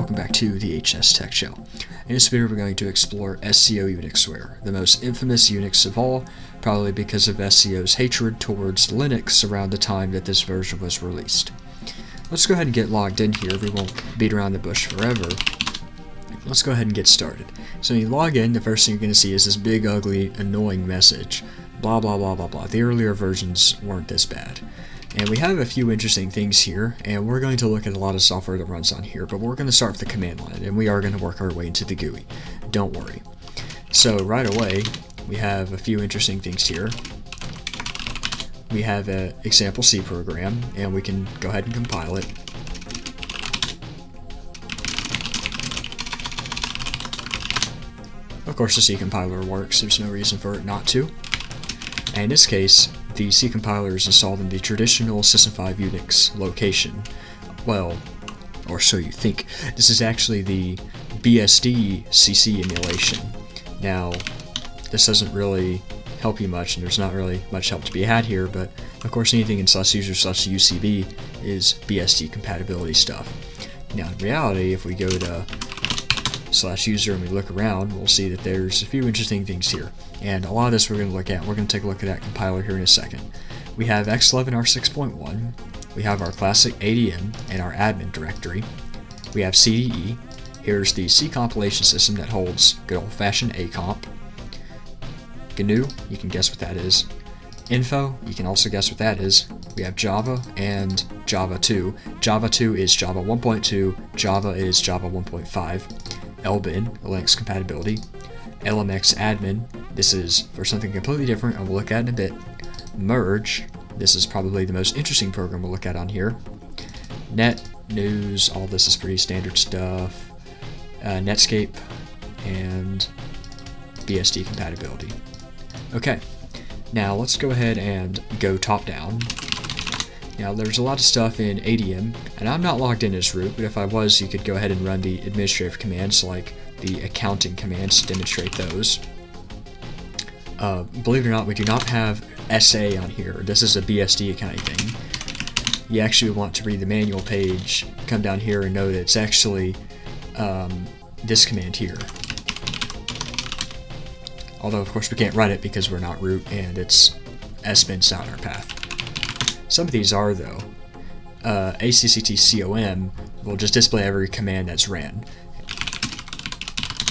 welcome back to the HS Tech Show. In this video we're going to explore SCO-UNIXWare, the most infamous Unix of all, probably because of SCO's hatred towards Linux around the time that this version was released. Let's go ahead and get logged in here. We won't beat around the bush forever. Let's go ahead and get started. So when you log in, the first thing you're going to see is this big, ugly, annoying message. Blah, blah, blah, blah, blah. The earlier versions weren't this bad. And we have a few interesting things here, and we're going to look at a lot of software that runs on here, but we're going to start with the command line, and we are going to work our way into the GUI. Don't worry. So right away, we have a few interesting things here. We have an example C program, and we can go ahead and compile it. Of course, the C compiler works. There's no reason for it not to. And in this case, the C compiler is installed in the traditional System 5 Unix location. Well, or so you think. This is actually the BSD CC emulation. Now, this doesn't really help you much, and there's not really much help to be had here, but of course anything in /user/UCB is BSD compatibility stuff. Now, in reality, if we go to /user and we look around, we'll see that there's a few interesting things here. And a lot of this we're going to look at. We're going to take a look at that compiler here in a second. We have X11R6.1, we have our classic ADM and our admin directory, we have CDE, here's the C compilation system that holds good old-fashioned AComp, GNU, you can guess what that is, Info, you can also guess what that is, we have Java and Java 2. Java 2 is Java 1.2, Java is Java 1.5, LBIN, Linux compatibility, LMX admin, this is for something completely different and we'll look at in a bit, Merge, this is probably the most interesting program we'll look at on here, Net, News, all this is pretty standard stuff, Netscape, and BSD compatibility. Okay, now let's go ahead and go top down. Now there's a lot of stuff in ADM, and I'm not logged in as root, but if I was, you could go ahead and run the administrative commands like the accounting commands to demonstrate those. Believe it or not, we do not have SA on here. This is a BSD accounting thing. You actually want to read the manual page, come down here and know that it's actually this command here. Although of course we can't run it because we're not root and it's sbin's not our path. Some of these are though. ACCTCOM will just display every command that's ran.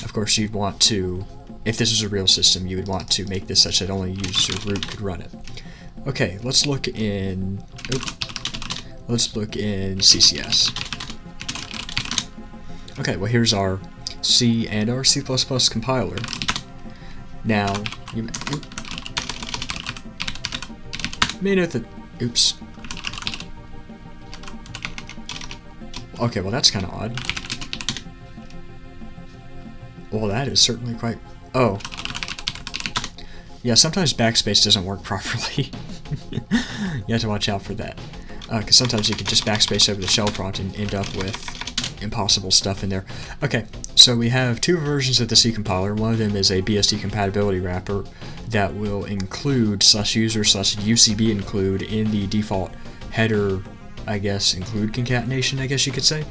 Of course you'd want to, if this was a real system, you would want to make this such that only user root could run it. Okay, let's look in CCS. Okay, well here's our C and our C++ compiler. Now, you may note that, oops. Okay, well that's kind of odd. Well, that is certainly quite, oh. Yeah, sometimes backspace doesn't work properly. You have to watch out for that. Because sometimes you can just backspace over the shell prompt and end up with impossible stuff in there. Okay, so we have two versions of the C compiler. One of them is a BSD compatibility wrapper that will include /user/UCB include in the default header, I guess, include concatenation, I guess you could say.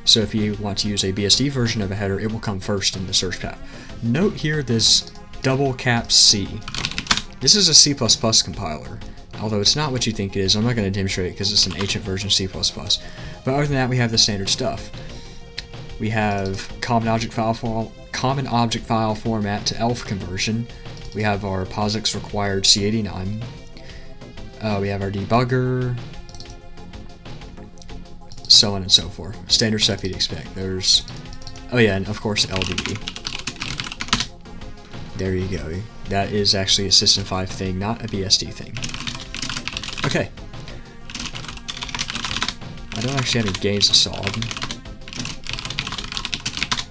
So if you want to use a BSD version of a header, it will come first in the search path. Note here this double cap C. This is a C++ compiler, although it's not what you think it is. I'm not going to demonstrate it because it's an ancient version of C++. But other than that, we have the standard stuff. We have common object file format to ELF conversion. We have our POSIX required C89. We have our debugger, so on and so forth. Standard stuff you'd expect. There's, oh yeah, and of course LDE. There you go. That is actually a System 5 thing, not a BSD thing. Okay. I don't actually have any games installed.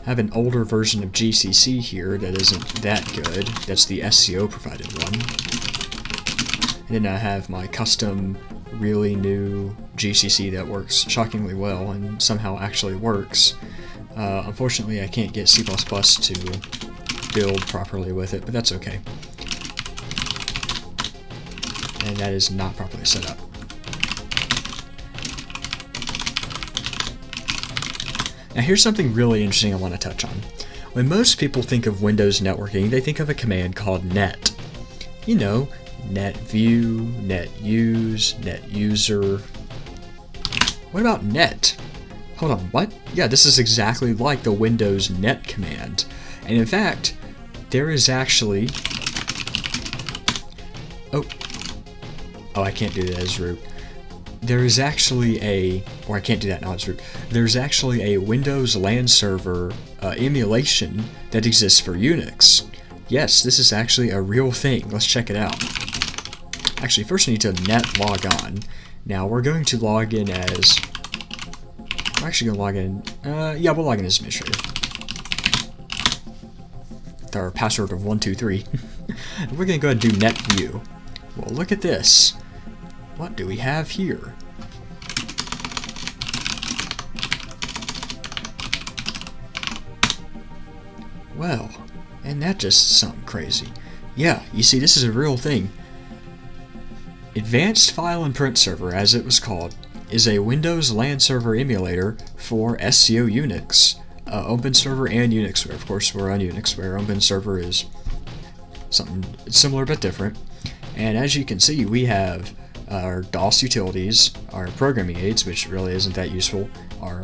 I have an older version of GCC here that isn't that good. That's the SCO provided one. And then I have my custom, really new GCC that works shockingly well and somehow actually works. Unfortunately, I can't get C++ to build properly with it, but that's okay. And that is not properly set up. Now here's something really interesting I want to touch on. When most people think of Windows networking, they think of a command called net. You know, net view, net use, net user. What about net? Hold on, what? Yeah, this is exactly like the Windows net command. And in fact, there is actually... Oh, I can't do that as root. There is actually a... Or I can't do that now as root. There's actually a Windows LAN server emulation that exists for Unix. Yes, this is actually a real thing. Let's check it out. Actually, first we need to net log on. Now, we're going to log in as... We're actually going to log in... yeah, we'll log in as administrator. With our password of 123. We're going to go ahead and do net view. Well, look at this. What do we have here? Well, and that just something crazy. Yeah, you see, this is a real thing. Advanced File and Print Server, as it was called, is a Windows LAN server emulator for SCO-Unix, Open Server and UnixWare. Of course, we're on UnixWare. Open Server is something similar but different. And as you can see, we have our DOS utilities, our programming aids, which really isn't that useful, our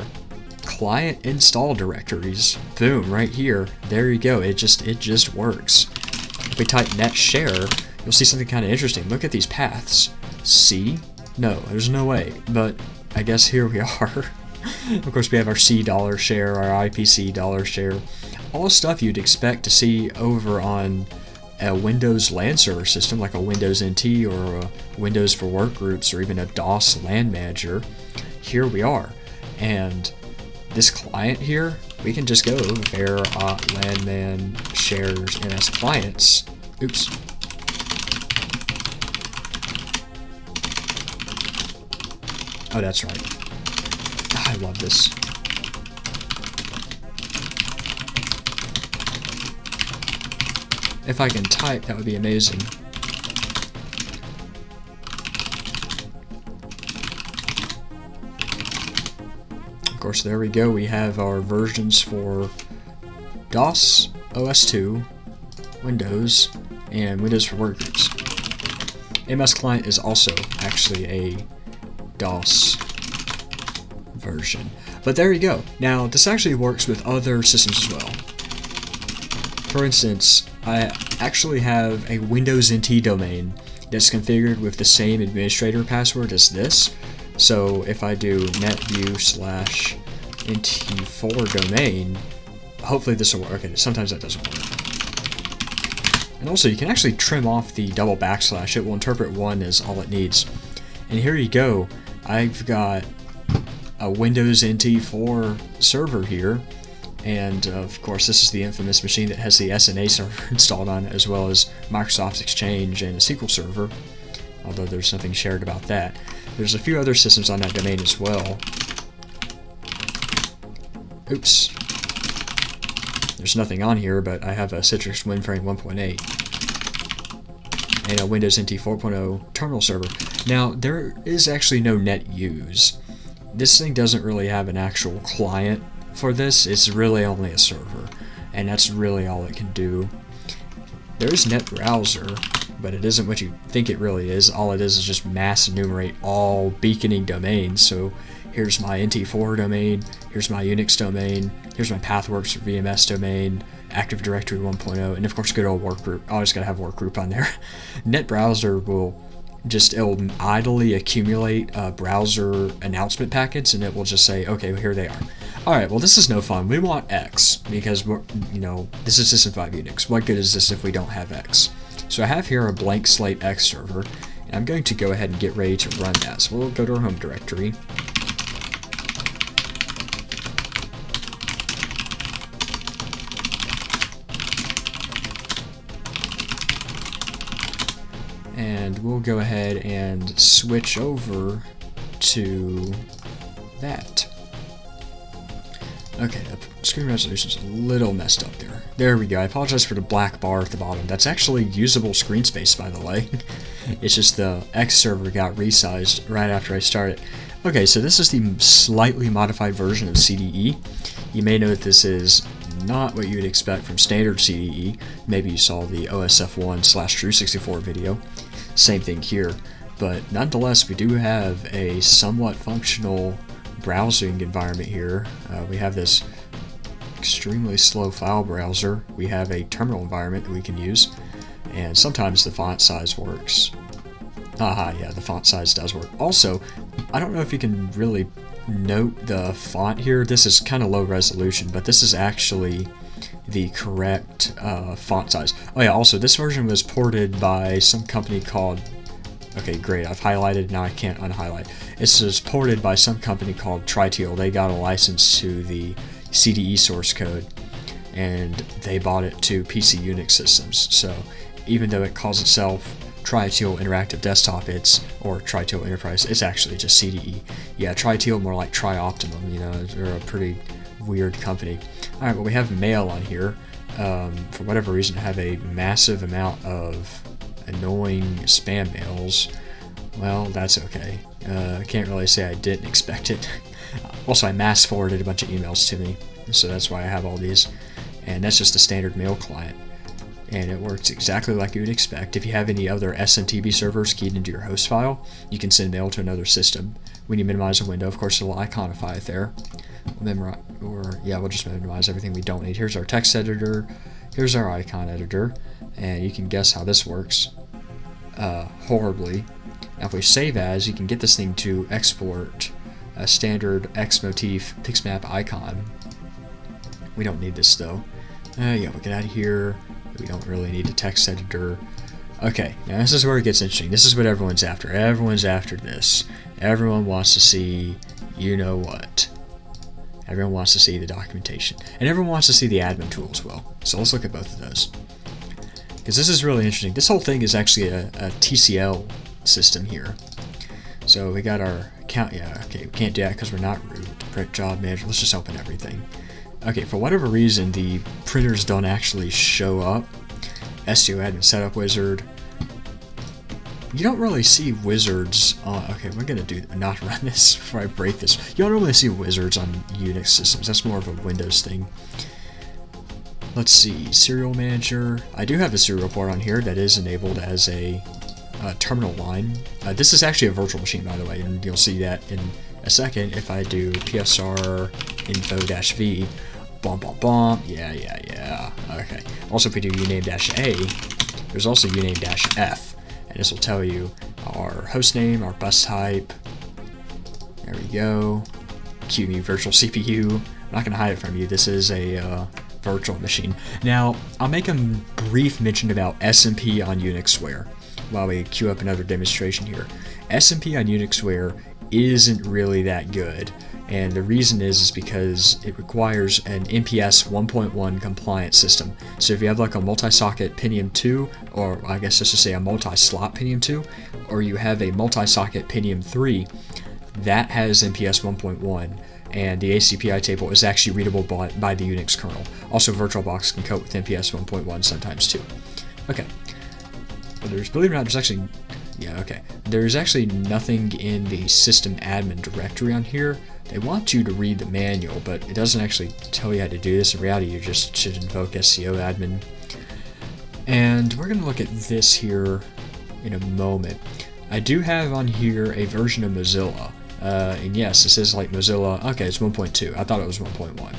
client install directories. Boom, right here. There you go. It just works. If we type net share, you'll see something kind of interesting. Look at these paths. C? No, there's no way. But I guess here we are. Of course, we have our C dollar share, our IPC dollar share, all stuff you'd expect to see over on a Windows LAN server system like a Windows NT or a Windows for Workgroups or even a DOS LAN Manager. Here we are. And this client here, we can just go var LANman shares ns clients. Oops. Oh, that's right. I love this. If I can type, that would be amazing. Of course, there we go. We have our versions for DOS, OS2, Windows, and Windows for Workgroups. MS Client is also actually a DOS version. But there you go. Now, this actually works with other systems as well. For instance, I actually have a Windows NT domain that's configured with the same administrator password as this. So if I do netview/nt4 domain, hopefully this will work. Okay, sometimes that doesn't work. And also, you can actually trim off the double backslash. It will interpret one as all it needs. And here you go. I've got a Windows NT4 server here. And of course, this is the infamous machine that has the SNA server installed on it, as well as Microsoft's Exchange and a SQL server, although there's nothing shared about that. There's a few other systems on that domain as well. Oops. There's nothing on here, but I have a Citrix WinFrame 1.8 and a Windows NT 4.0 terminal server. Now, there is actually no net use. This thing doesn't really have an actual client for this. It's really only a server, and that's really all it can do. There's net browser, but it isn't what you think it really is. All it is just mass enumerate all beaconing domains. So here's my NT4 domain, here's my Unix domain, here's my Pathworks or VMS domain, Active Directory 1.0, and of course good old workgroup. I always gotta have workgroup on there. Net browser will it'll idly accumulate browser announcement packets, and it will just say, okay, well, here they are. Alright, well, this is no fun. We want X, because this is System 5 Unix. What good is this if we don't have X? So I have here a blank slate X server, and I'm going to go ahead and get ready to run that. So we'll go to our home directory. And we'll go ahead and switch over to that. Okay, the screen resolution's a little messed up there. There we go. I apologize for the black bar at the bottom. That's actually usable screen space, by the way. It's just the X server got resized right after I started. Okay, so this is the slightly modified version of CDE. You may note this is not what you would expect from standard CDE. Maybe you saw the OSF1/True64 video. Same thing here, but nonetheless we do have a somewhat functional browsing environment here. We have this extremely slow file browser. We have a terminal environment that we can use, and sometimes the font size works. Yeah, the font size does work. Also, I don't know if you can really note the font here. This is kind of low resolution, but this is actually the correct font size. Oh yeah, also this version was ported by some company called, okay great, I've highlighted, now I can't unhighlight. This was ported by some company called Triteal. They got a license to the CDE source code, and they bought it to PC UNIX systems. So even though it calls itself Triteal Interactive Desktop, or Triteal Enterprise, it's actually just CDE. Yeah, Triteal more like Tri-Optimum, you know, they're a pretty weird company. Alright, well we have mail on here. For whatever reason I have a massive amount of annoying spam mails. Well, that's okay. I can't really say I didn't expect it. Also, I mass forwarded a bunch of emails to me, so that's why I have all these. And that's just a standard mail client. And it works exactly like you would expect. If you have any other SMTP servers keyed into your host file, you can send mail to another system. When you minimize a window, of course, it'll iconify it there. We'll just minimize everything we don't need. Here's our text editor. Here's our icon editor. And you can guess how this works. Horribly. Now, if we save as, you can get this thing to export a standard Xmotif Pixmap icon. We don't need this though. Yeah, we'll get out of here. We don't really need a text editor. Okay, now this is where it gets interesting. This is what everyone's after. Everyone's after this. Everyone wants to see, you know what. Everyone wants to see the documentation. And everyone wants to see the admin tool as well. So let's look at both of those. Because this is really interesting. This whole thing is actually a TCL system here. So we got our account. Yeah, okay, we can't do that because we're not root. Print job manager. Let's just open everything. Okay, for whatever reason, the printers don't actually show up. SCO-Admin Setup Wizard. You don't really see wizards on... Okay, we're going to not run this before I break this. You don't really see wizards on Unix systems. That's more of a Windows thing. Let's see. Serial Manager. I do have a serial port on here that is enabled as a terminal line. This is actually a virtual machine, by the way, and you'll see that in a second if I do psr info-v. Bum bum bum. Yeah. Okay. Also, if we do uname-a, there's also uname-f, and this will tell you our host name, our bus type. There we go. QEMU virtual CPU. I'm not going to hide it from you. This is a virtual machine. Now, I'll make a brief mention about SMP on UnixWare while we queue up another demonstration here. SMP on UnixWare isn't really that good. And the reason is because it requires an NPS 1.1 compliant system. So if you have like a multi-socket Pentium 2, or I guess let's just say a multi-slot Pentium 2, or you have a multi-socket Pentium 3, that has NPS 1.1, and the ACPI table is actually readable by the Unix kernel. Also, VirtualBox can cope with NPS 1.1 sometimes too. Okay. Well, believe it or not, there's actually... Yeah, okay. There's actually nothing in the system admin directory on here. They want you to read the manual, but it doesn't actually tell you how to do this. In reality, you just should invoke SCO-Admin. And we're going to look at this here in a moment. I do have on here a version of Mozilla. And yes, this is like Mozilla. Okay, it's 1.2. I thought it was 1.1.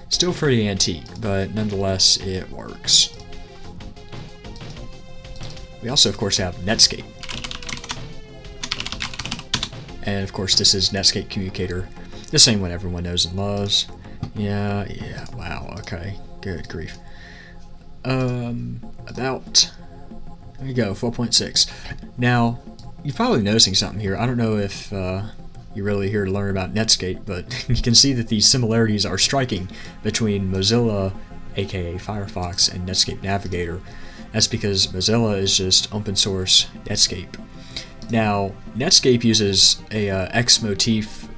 Still pretty antique, but nonetheless, it works. We also, of course, have Netscape. And, of course, this is Netscape Communicator. The same one everyone knows and loves. Yeah, wow, okay. Good grief. There we go, 4.6. Now, you're probably noticing something here. I don't know if you're really here to learn about Netscape, but you can see that the similarities are striking between Mozilla, aka Firefox, and Netscape Navigator. That's because Mozilla is just open source Netscape. Now, Netscape uses a Xmotif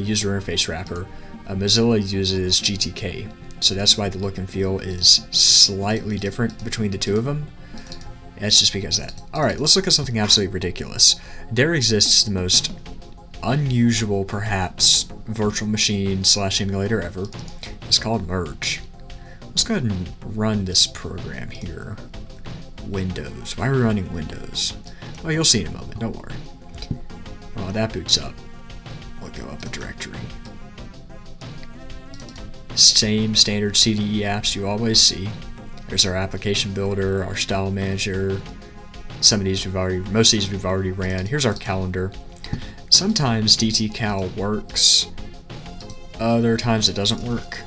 user interface wrapper. Mozilla uses GTK, so that's why the look and feel is slightly different between the two of them. That's just because of that. Alright, let's look at something absolutely ridiculous. There exists the most unusual, perhaps, virtual machine / emulator ever. It's called Merge. Let's go ahead and run this program here. Windows. Why are we running Windows? Well, you'll see in a moment, don't worry. While that boots up, we'll go up a directory. Same standard CDE apps you always see. There's our application builder, our style manager. Most of these we've already ran. Here's our calendar. Sometimes dtcal works, other times it doesn't work.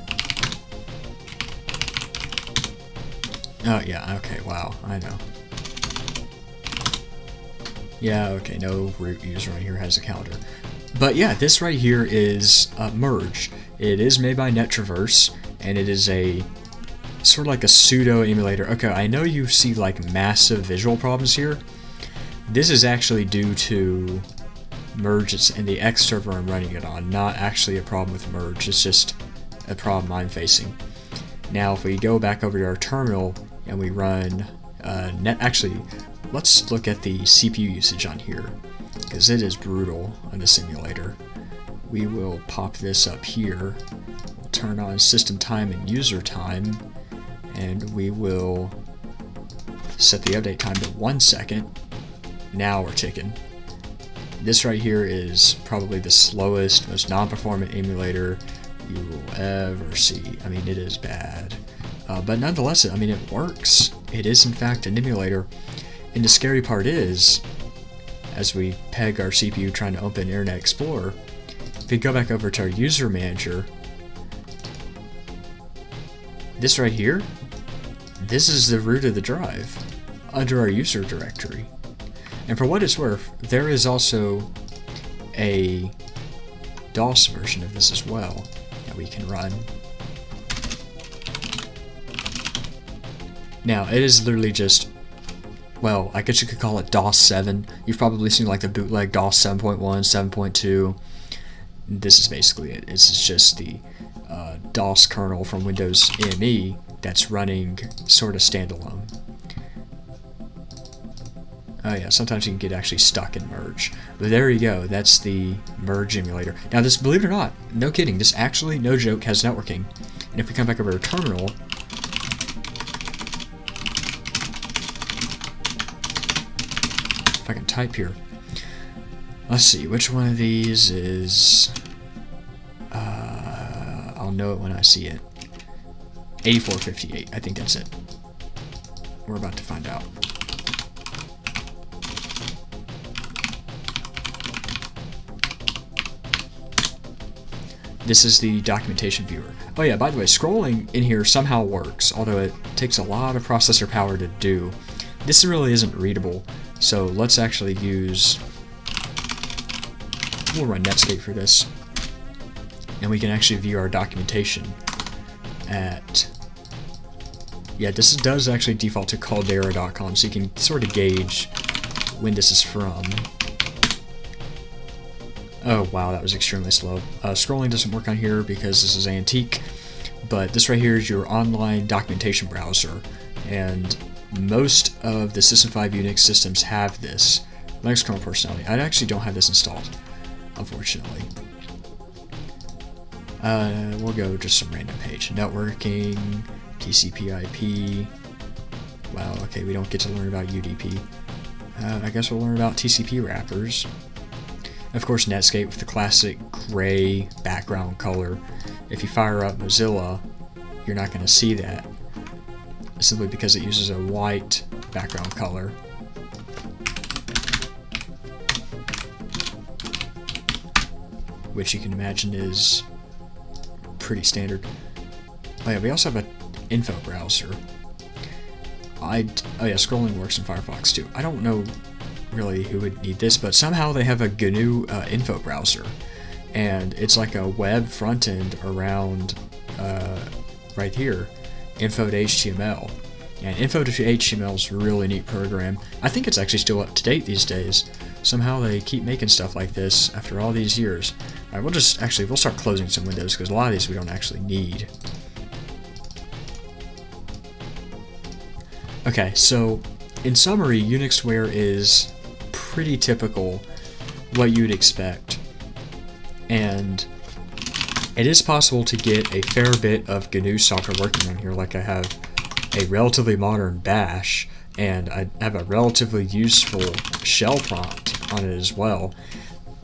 Oh yeah, okay, wow, I know. Yeah, okay, no root user on here has a calendar. But yeah, this right here is Merge. It is made by NetTraverse, and it is a sort of like a pseudo emulator. Okay, I know you see like massive visual problems here. This is actually due to Merge and the X server I'm running it on, not actually a problem with Merge. It's just a problem I'm facing. Now, if we go back over to our terminal and we run actually, let's look at the CPU usage on here, because it is brutal on the simulator. We will pop this up here. We'll turn on system time and user time, and we will set the update time to 1 second. Now we're ticking. This right here is probably the slowest, most non-performant emulator you will ever see. I mean, it is bad. But nonetheless, I mean, it works. It is, in fact, an emulator. And the scary part is, as we peg our CPU trying to open Internet Explorer, if we go back over to our user manager, this right here, this is the root of the drive under our user directory. And for what it's worth, there is also a DOS version of this as well that we can run. Now, it is literally just, well, I guess you could call it DOS 7. You've probably seen like the bootleg DOS 7.1, 7.2. This is basically it. This is just the DOS kernel from Windows ME that's running sort of standalone. Oh yeah, sometimes you can get actually stuck in Merge. But there you go, that's the Merge emulator. Now this, believe it or not, no kidding, this actually, no joke, has networking. And if we come back over to terminal, if I can type here, let's see, which one of these is, I'll know it when I see it. 8458, I think that's it. We're about to find out. This is the documentation viewer. Oh yeah, by the way, scrolling in here somehow works, although it takes a lot of processor power to do. This really isn't readable, so let's actually use, we'll run Netscape for this, and we can actually view our documentation at, yeah, this does actually default to caldera.com, so you can sort of gauge when this is from. Oh wow, that was extremely slow. Scrolling doesn't work on here because this is antique, but this right here is your online documentation browser, and most of the System 5 Unix systems have this. Linux kernel personality. I actually don't have this installed, unfortunately. We'll go just some random page. Networking, TCP/IP. Wow, okay, we don't get to learn about UDP. I guess we'll learn about TCP wrappers. Of course, Netscape with the classic gray background color. If you fire up Mozilla, you're not going to see that, simply because it uses a white background color. Which you can imagine is pretty standard. Oh yeah, we also have an info browser. Oh yeah, scrolling works in Firefox too. I don't know really who would need this, but somehow they have a GNU info browser, and it's like a web front end around right here, info.html. And info.html is a really neat program. I think it's actually still up to date these days. Somehow they keep making stuff like this after all these years. Alright, we'll start closing some windows because a lot of these we don't actually need. Okay, so in summary, UnixWare is pretty typical what you'd expect. and it is possible to get a fair bit of GNU software working on here. Like I have a relatively modern bash, and I have a relatively useful shell prompt on it as well.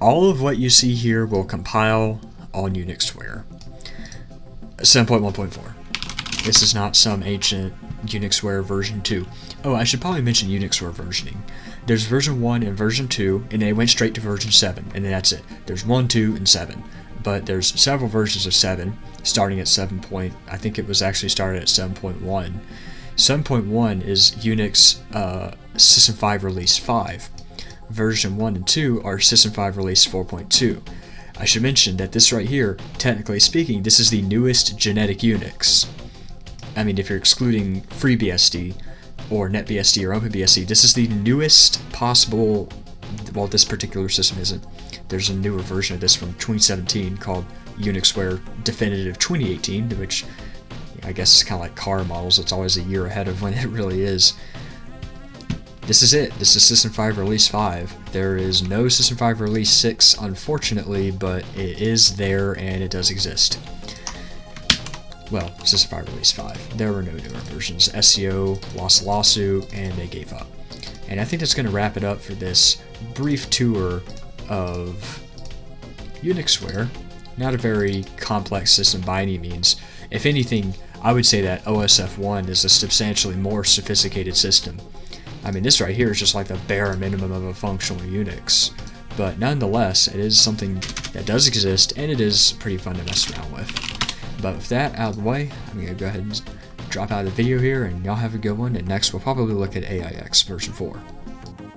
All of what you see here will compile on UnixWare 7.1.4. This is not some ancient UnixWare version 2. Oh, I should probably mention UnixWare versioning. There's version 1 and version 2, and they went straight to version 7, and then that's it. There's 1, 2, and 7. But there's several versions of 7, starting at 7. I think it was actually started at 7.1. 7.1 is Unix System 5 Release 5. Version 1 and 2 are System 5 Release 4.2. I should mention that this right here, technically speaking, this is the newest genetic Unix. I mean, if you're excluding FreeBSD or NetBSD or OpenBSD, this is the newest possible. Well, this particular system isn't. There's a newer version of this from 2017 called UnixWare Definitive 2018, which I guess is kind of like car models. It's always a year ahead of when it really is. This is it. This is System 5 Release 5. There is no System 5 Release 6, unfortunately, but it is there and it does exist. Well, System 5 Release 5. There were no newer versions. SCO lost a lawsuit and they gave up. And I think that's going to wrap it up for this brief tour of UnixWare. Not a very complex system by any means. If anything, I would say that OSF1 is a substantially more sophisticated system. I mean, this right here is just like the bare minimum of a functional Unix. But nonetheless, it is something that does exist, and it is pretty fun to mess around with. But with that out of the way, I'm going to go ahead and drop out of the video here, and y'all have a good one, and next we'll probably look at AIX version 4.